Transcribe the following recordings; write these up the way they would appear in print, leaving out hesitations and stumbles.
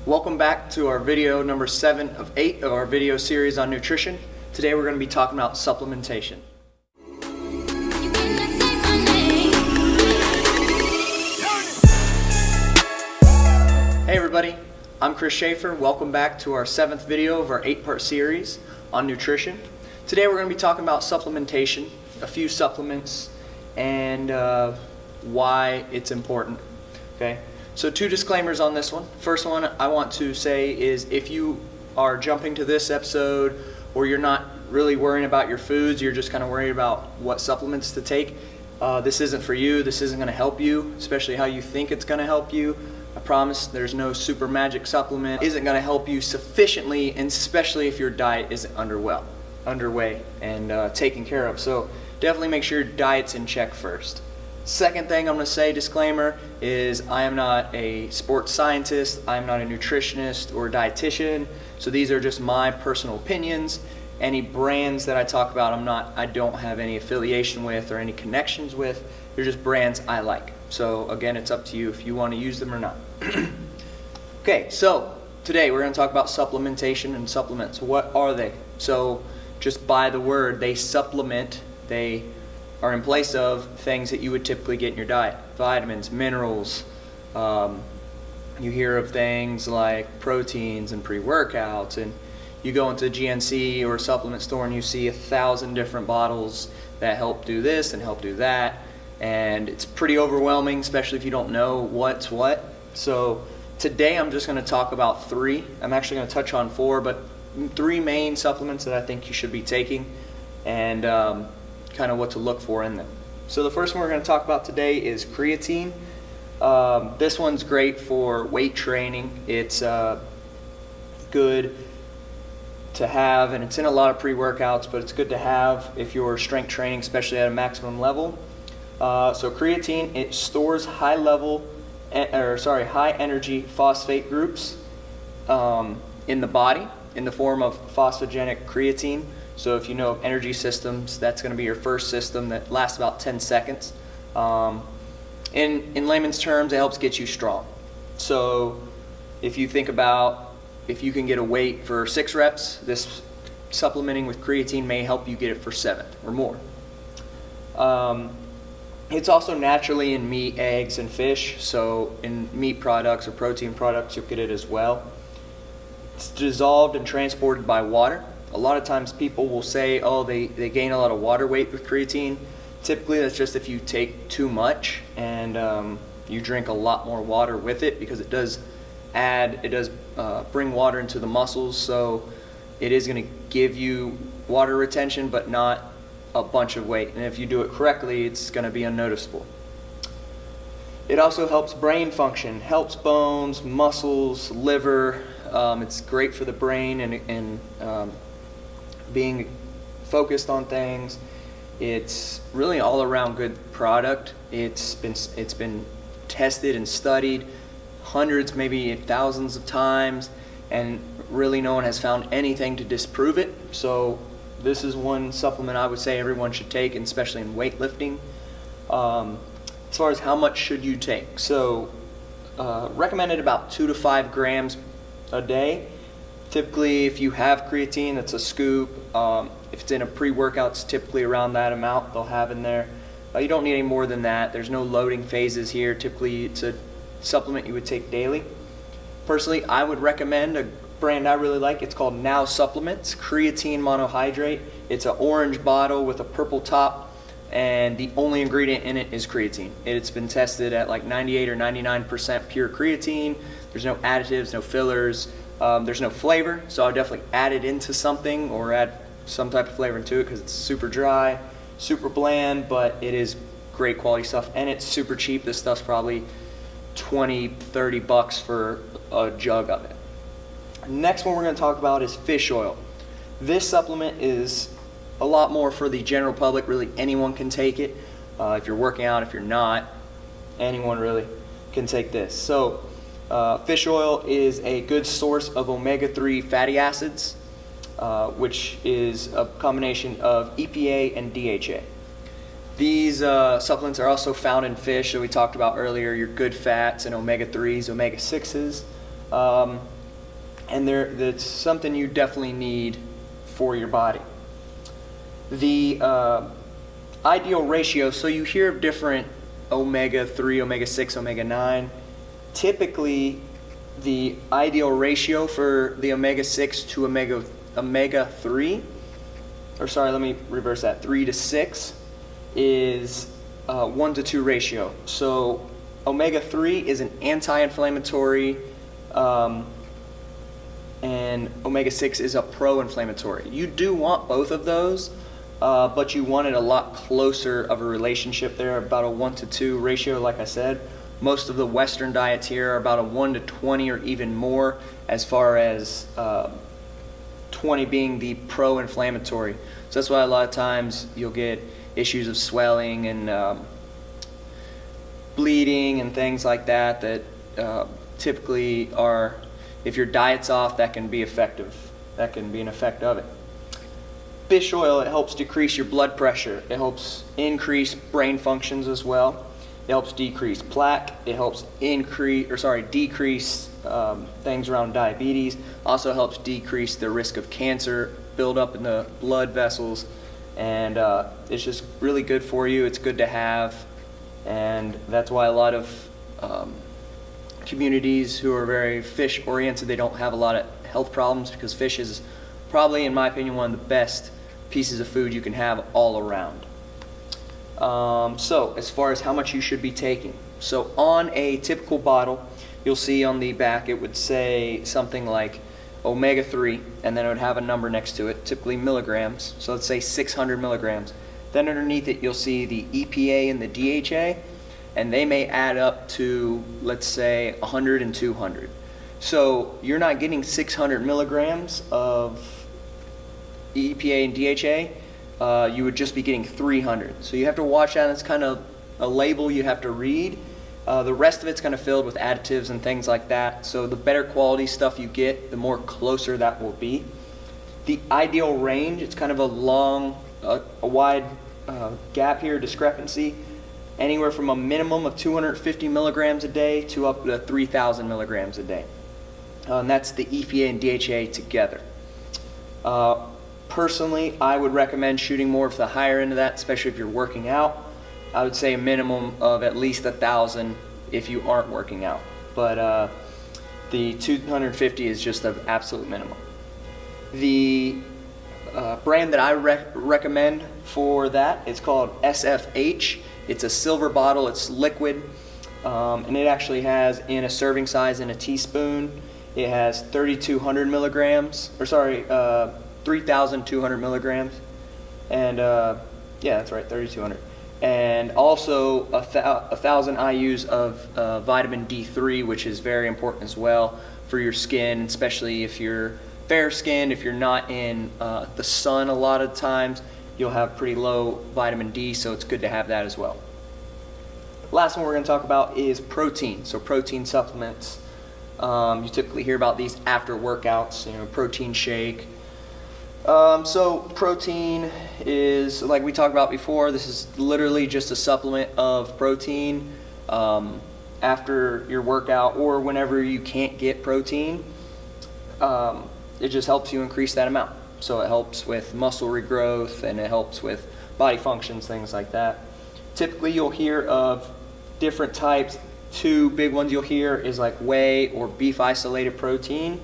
Welcome back to our video number 7 of 8 of our video series on nutrition. Today we're going to be talking about supplementation. Hey everybody, I'm Chris Schaefer. Welcome back to our 7th video of our 8-part series on nutrition. Today we're going to be talking about supplementation, a few supplements, and why it's important. Okay, so 2 disclaimers on this one. First one I want to say is if you are jumping to this episode or you're not really worrying about your foods, you're just kind of worried about what supplements to take, this isn't for you. This isn't going to help you, especially how you think it's going to help you. I promise there's no super magic supplement. It isn't going to help you sufficiently, and especially if your diet isn't underway and taken care of. So definitely make sure your diet's in check first. Second thing I'm going to say, disclaimer, is I am not a sports scientist, I am not a nutritionist or a dietitian, so these are just my personal opinions. Any brands that I talk about, I don't have any affiliation with or any connections with. They're just brands I like. So again, it's up to you if you want to use them or not. Okay, so today we're going to talk about supplementation and supplements. What are they? So just by the word, they supplement, they are in place of things that you would typically get in your diet. Vitamins, minerals. You hear of things like proteins and pre-workouts, and you go into GNC or a supplement store and you see 1,000 different bottles that help do this and help do that, and it's pretty overwhelming, especially if you don't know what's what. So today I'm just going to talk about 3. I'm actually going to touch on 4, but 3 main supplements that I think you should be taking, and kind of what to look for in them. So the first one we're going to talk about today is creatine. This one's great for weight training. It's good to have, and it's in a lot of pre-workouts, but it's good to have if you're strength training, especially at a maximum level. So creatine, it stores high energy phosphate groups in the body in the form of phosphogenic creatine. So if you know of energy systems, that's going to be your first system that lasts about 10 seconds. In layman's terms, it helps get you strong. So if you think about if you can get a weight for 6 reps, this supplementing with creatine may help you get it for 7 or more. It's also naturally in meat, eggs, and fish. So in meat products or protein products, you'll get it as well. It's dissolved and transported by water. A lot of times people will say, oh, they gain a lot of water weight with creatine. Typically that's just if you take too much and you drink a lot more water with it, because it does bring water into the muscles, so it is going to give you water retention but not a bunch of weight, and if you do it correctly it's going to be unnoticeable. It also helps brain function, helps bones, muscles, liver. It's great for the brain and being focused on things. It's really all around good product. It's been tested and studied hundreds, maybe thousands of times, and really no one has found anything to disprove it. So this is one supplement I would say everyone should take, and especially in weightlifting. As far as how much should you take, so recommended about 2 to 5 grams a day. Typically, if you have creatine, that's a scoop. If it's in a pre-workout, it's typically around that amount they'll have in there. You don't need any more than that. There's no loading phases here. Typically, it's a supplement you would take daily. Personally, I would recommend a brand I really like. It's called Now Supplements Creatine Monohydrate. It's an orange bottle with a purple top, and the only ingredient in it is creatine. It's been tested at like 98 or 99% pure creatine. There's no additives, no fillers. There's no flavor, so I would definitely add it into something or add some type of flavor into it, because it's super dry, super bland, but it is great quality stuff, and it's super cheap. This stuff's probably $20-30 for a jug of it. Next one we're going to talk about is fish oil. This supplement is a lot more for the general public. Really anyone can take it. If you're working out, if you're not, anyone really can take this. So fish oil is a good source of omega-3 fatty acids, which is a combination of EPA and DHA. These supplements are also found in fish, so we talked about earlier your good fats and omega-3s, omega-6s. and that's something you definitely need for your body. The ideal ratio, so you hear of different omega-3, omega-6, omega-9. Typically, the ideal ratio for the omega-6 to omega-3, or sorry, let me reverse that, 3 to 6, is 1 to 2 ratio. So omega-3 is an anti-inflammatory, and omega-6 is a pro-inflammatory. You do want both of those, but you want it a lot closer of a relationship there, about a 1 to 2 ratio, like I said. Most of the Western diets here are about a 1 to 20 or even more, as far as 20 being the pro-inflammatory. So that's why a lot of times you'll get issues of swelling and bleeding and things like that typically are, if your diet's off, that can be effective. That can be an effect of it. Fish oil, it helps decrease your blood pressure. It helps increase brain functions as well. It helps decrease plaque. It helps decrease things around diabetes. Also helps decrease the risk of cancer buildup in the blood vessels. And it's just really good for you. It's good to have. And that's why a lot of communities who are very fish oriented, they don't have a lot of health problems, because fish is probably, in my opinion, one of the best pieces of food you can have all around. So as far as how much you should be taking, so on a typical bottle, you'll see on the back it would say something like omega-3, and then it would have a number next to it, typically milligrams. So let's say 600 milligrams. Then underneath it you'll see the EPA and the DHA, and they may add up to, let's say, 100 and 200. So you're not getting 600 milligrams of EPA and DHA, you would just be getting 300. So you have to watch that. It's kind of a label you have to read. The rest of it's kind of filled with additives and things like that. So the better quality stuff you get, the more closer that will be. The ideal range, it's kind of a wide gap here, discrepancy. Anywhere from a minimum of 250 milligrams a day to up to 3,000 milligrams a day. And that's the EPA and DHA together. Personally, I would recommend shooting more of the higher end of that, especially if you're working out. I would say a minimum of at least 1,000 if you aren't working out. But the 250 is just the absolute minimum. The brand that I recommend for that is called SFH. It's a silver bottle, it's liquid, and it actually has, in a serving size in a teaspoon, it has 3,200 milligrams, 3,200 milligrams, and yeah, that's right, 3,200. And also 1,000 IUs of vitamin D3, which is very important as well for your skin, especially if you're fair-skinned, if you're not in the sun a lot of times, you'll have pretty low vitamin D, so it's good to have that as well. Last one we're going to talk about is protein. So protein supplements. You typically hear about these after workouts, protein shake. So protein is, like we talked about before, this is literally just a supplement of protein after your workout or whenever you can't get protein. It just helps you increase that amount. So it helps with muscle regrowth, and it helps with body functions, things like that. Typically you'll hear of different types. Two big ones you'll hear is like whey or beef isolated protein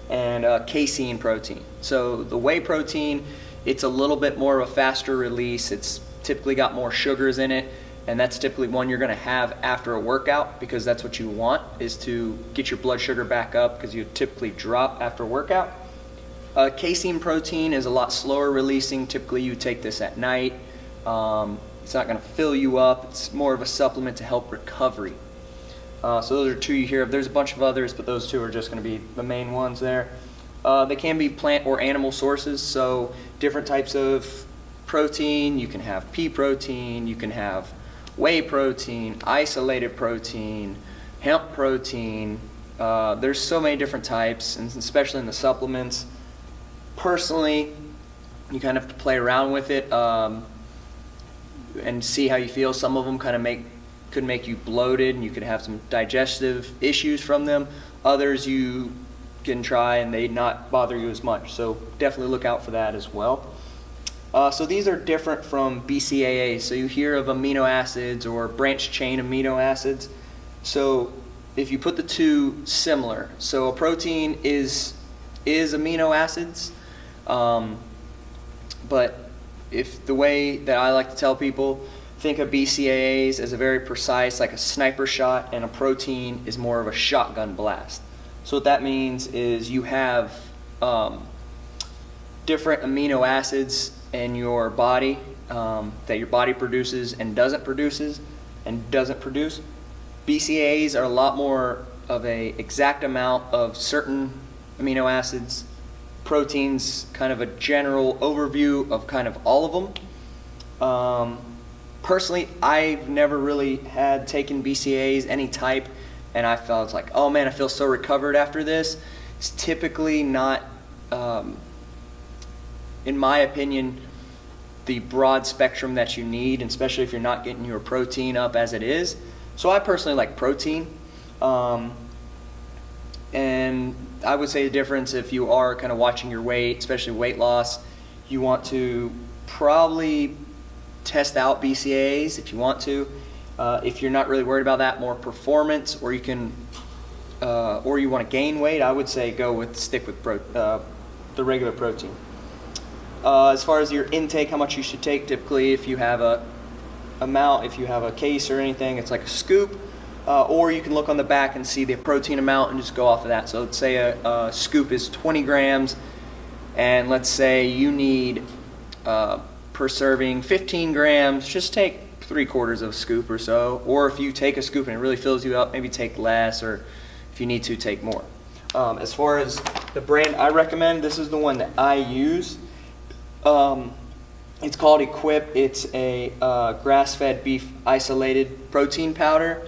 and casein protein. So the whey protein, it's a little bit more of a faster release. It's typically got more sugars in it, and that's typically one you're going to have after a workout, because that's what you want, is to get your blood sugar back up, because you typically drop after a workout. Casein protein is a lot slower releasing. Typically you take this at night. It's not going to fill you up. It's more of a supplement to help recovery. So those are two you hear of. There's a bunch of others, but those two are just going to be the main ones there. They can be plant or animal sources, so different types of protein. You can have pea protein, you can have whey protein, isolated protein, hemp protein. There's so many different types, and especially in the supplements. Personally, you kind of have to play around with it and see how you feel. Some of them kind of could make you bloated, and you could have some digestive issues from them. Others, you can try and they not bother you as much. So definitely look out for that as well. So these are different from BCAAs. So you hear of amino acids or branched chain amino acids. So if you put the two similar, so a protein is amino acids, but if the way that I like to tell people, think of BCAAs as a very precise, like a sniper shot, and a protein is more of a shotgun blast. So what that means is you have different amino acids in your body that your body produces and doesn't produce. BCAAs are a lot more of a exact amount of certain amino acids. Proteins, kind of a general overview of kind of all of them. Personally, I've never really had taken BCAAs any type, and I felt like, oh man, I feel so recovered after this. It's typically not, in my opinion, the broad spectrum that you need, especially if you're not getting your protein up as it is. So I personally like protein, and I would say the difference, if you are kind of watching your weight, especially weight loss, you want to probably test out BCAAs if you want to. If you're not really worried about that, more performance, or you can, or you want to gain weight, I would say stick with the regular protein. As far as your intake, how much you should take, typically if you have a case or anything, it's like a scoop, or you can look on the back and see the protein amount and just go off of that. So let's say a scoop is 20 grams, and let's say you need per serving 15 grams, just take 3/4 of a scoop or so. Or if you take a scoop and it really fills you up, maybe take less, or if you need to, take more. As far as the brand I recommend, this is the one that I use. It's called Equip. It's a grass-fed beef isolated protein powder.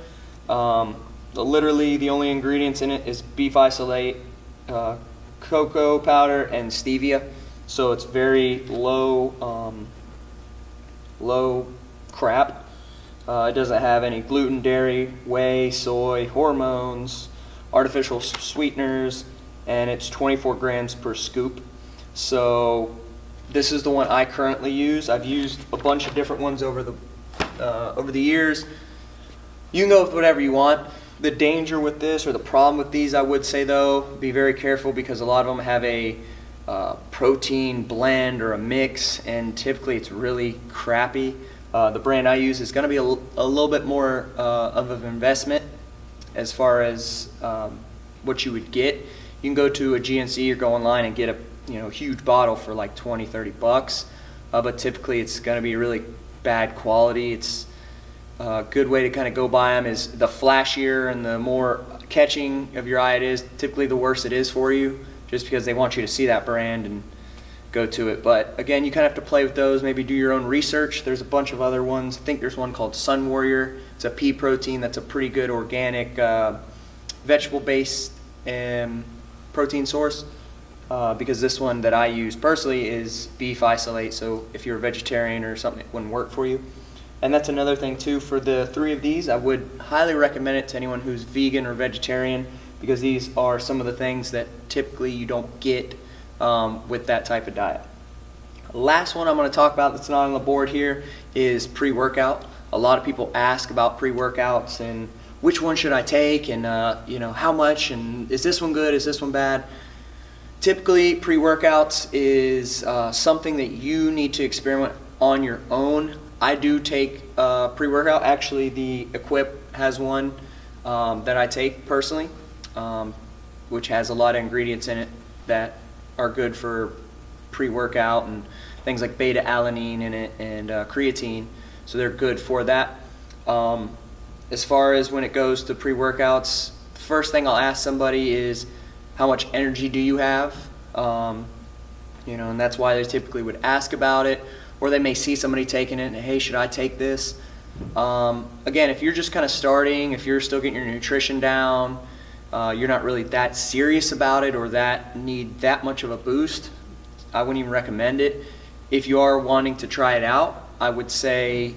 Literally the only ingredients in it is beef isolate, cocoa powder, and stevia. So it's very low crap. It doesn't have any gluten, dairy, whey, soy, hormones, artificial sweeteners, and it's 24 grams per scoop. So this is the one I currently use. I've used a bunch of different ones over the years. You can go with whatever you want. The danger with this, or the problem with these, I would say though, be very careful, because a lot of them have a protein blend or a mix, and typically it's really crappy. The brand I use is going to be a little bit more of an investment as far as what you would get. You can go to a GNC or go online and get a huge bottle for like 20-30 bucks, but typically it's going to be really bad quality. It's a good way to kind of go by them is the flashier and the more catching of your eye it is, typically the worse it is for you, just because they want you to see that brand and go to it. But again, you kind of have to play with those, maybe do your own research. There's a bunch of other ones. I think there's one called Sun Warrior. It's a pea protein that's a pretty good organic vegetable-based protein source. Because this one that I use personally is beef isolate, so if you're a vegetarian or something, it wouldn't work for you. And that's another thing too, for the 3 of these, I would highly recommend it to anyone who's vegan or vegetarian, because these are some of the things that typically you don't get with that type of diet. Last one I'm going to talk about that's not on the board here is pre-workout. A lot of people ask about pre-workouts and which one should I take, and how much, and is this one good, is this one bad? Typically, pre-workouts is something that you need to experiment on your own. I do take pre-workout. Actually, the Equip has one that I take personally, which has a lot of ingredients in it that are good for pre-workout, and things like beta-alanine in it and creatine, so they're good for that. As far as when it goes to pre-workouts, the first thing I'll ask somebody is, how much energy do you have? And that's why they typically would ask about it, or they may see somebody taking it and, hey, should I take this? Again, if you're just kind of starting, if you're still getting your nutrition down, you're not really that serious about it or need that much of a boost, I wouldn't even recommend it. If you are wanting to try it out, I would say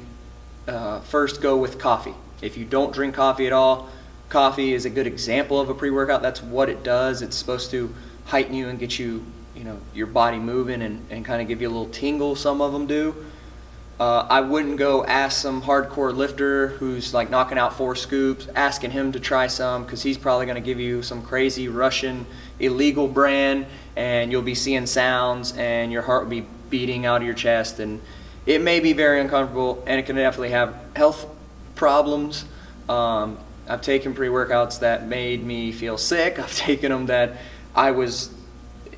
first go with coffee. If you don't drink coffee at all, Coffee is a good example of a pre-workout. That's what it does. It's supposed to heighten you and get you, your body moving and kind of give you a little tingle. Some of them do. I wouldn't go ask some hardcore lifter who's like knocking out 4 scoops, asking him to try some, because he's probably going to give you some crazy Russian illegal brand, and you'll be seeing sounds and your heart will be beating out of your chest, and it may be very uncomfortable, and it can definitely have health problems. I've taken pre-workouts that made me feel sick. I've taken them that I was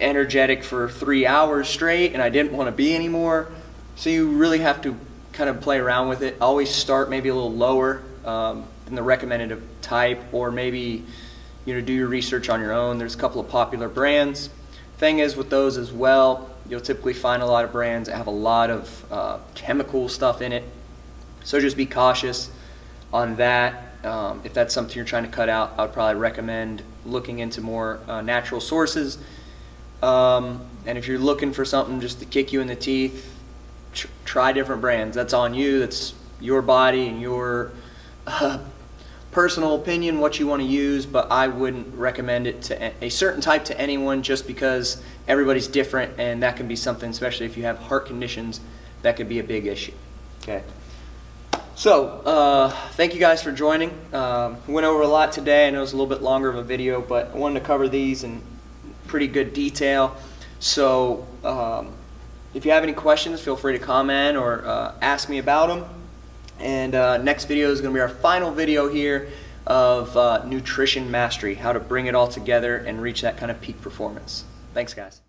energetic for 3 hours straight and I didn't want to be anymore. So you really have to kind of play around with it. Always start maybe a little lower than the recommended type, or maybe do your research on your own. There's a couple of popular brands. Thing is with those as well, you'll typically find a lot of brands that have a lot of chemical stuff in it. So just be cautious on that. If that's something you're trying to cut out, I would probably recommend looking into more natural sources. And if you're looking for something just to kick you in the teeth, try different brands. That's on you. That's your body and your personal opinion, what you want to use, but I wouldn't recommend it to a certain type to anyone, just because everybody's different, and that can be something, especially if you have heart conditions, that could be a big issue. Okay. So, thank you guys for joining. We went over a lot today. I know it's a little bit longer of a video, but I wanted to cover these in pretty good detail. So, if you have any questions, feel free to comment or ask me about them. And next video is going to be our final video here of nutrition mastery, how to bring it all together and reach that kind of peak performance. Thanks, guys.